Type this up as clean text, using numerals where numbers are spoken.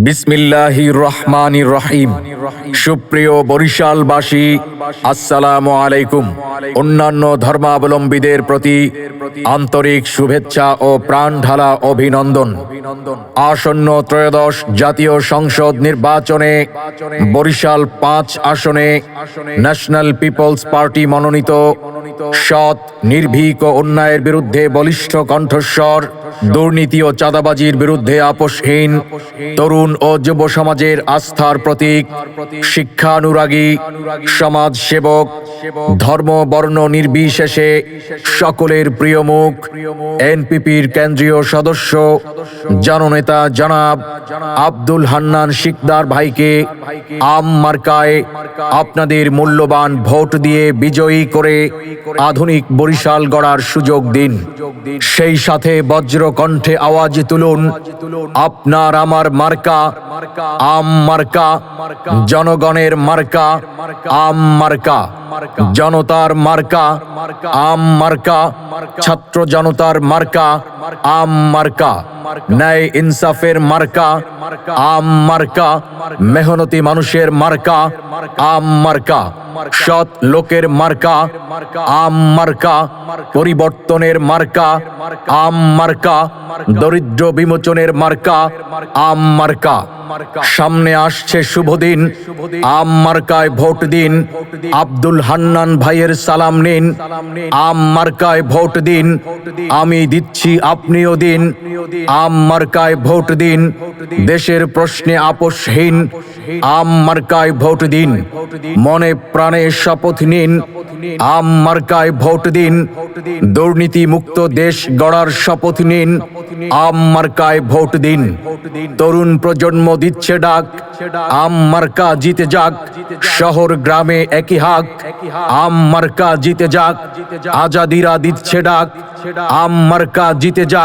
বিসমিল্লাহির রহমানির রহিম। সুপ্রিয় বরিশালবাসী, আসসালামু আলাইকুম। অন্যান্য ধর্মাবলম্বীদের প্রতি আন্তরিক শুভেচ্ছা ও প্রাণঢালা অভিনন্দন। আসন্ন ত্রয়োদশ জাতীয় সংসদ নির্বাচনে বরিশাল ৫ আসনে ন্যাশনাল পিপলস পার্টি মনোনীত সৎ, নির্ভীক ও অন্যায়ের বিরুদ্ধে বলিষ্ঠ কণ্ঠস্বর, দুর্নীতি ও চাঁদাবাজির বিরুদ্ধে আপোষহীন, তরুণ ও যুব সমাজের আস্থার প্রতীক, শিক্ষানুরাগী, সমাজ সেবক, ধর্ম বর্ণ নির্বিশেষে সকলের প্রিয় মুখ, এনপিপির কেন্দ্রীয় সদস্য জননেতা জনাব আব্দুল হান্নান শিকদার ভাইকে আম মার্কায় আপনাদের মূল্যবান ভোট দিয়ে বিজয়ী করে আধুনিক বরিশাল গড়ার সুযোগ দিন। সেই সাথে বজ্র কণ্ঠে আওয়াজ তুলুন, আপনার আমার মার্কা আম মার্কা, জনগণের মার্কা আম মার্কা, জনতার মার্কা আম মার্কা, ছাত্র জনতার মার্কা আম মার্কা, ন্যায় ইনসাফের মার্কা আম মার্কা, মেহনতি মানুষের মার্কা আম মার্কা, সৎ লোকের মার্কা আম মার্কা, পরিবর্তনের মার্কা আম মার্কা, দরিদ্র বিমোচনের মার্কা আম মার্কা। সামনে আসছে শুভ দিন, আম মার্কায় ভোট দিন, আব্দুল হান্নান ভাইয়ের সালাম নিন। আম মার্কায় ভোট দিন, আমি দিচ্ছি আপনিও দিন। আম মার্কায় ভোট দিন, দেশের প্রশ্নে আপোষহীন। আম মার্কায় ভোট দিন, মনে প্রাণে শপথ নিন। আম মার্কায় ভোট দিন, দুর্নীতি মুক্ত দেশ গড়ার শপথ নিন। আম মার্কায় ভোট দিন, তরুণ প্রজন্ম দিচ্ছে ডাক, আম মার্কা জিতে যাক, শহর গ্রামে একই হাক। আম মার্কা জিতে যাক, আজাদিরা দিচ্ছে ডাক, আম মার্কা জিতে যাক।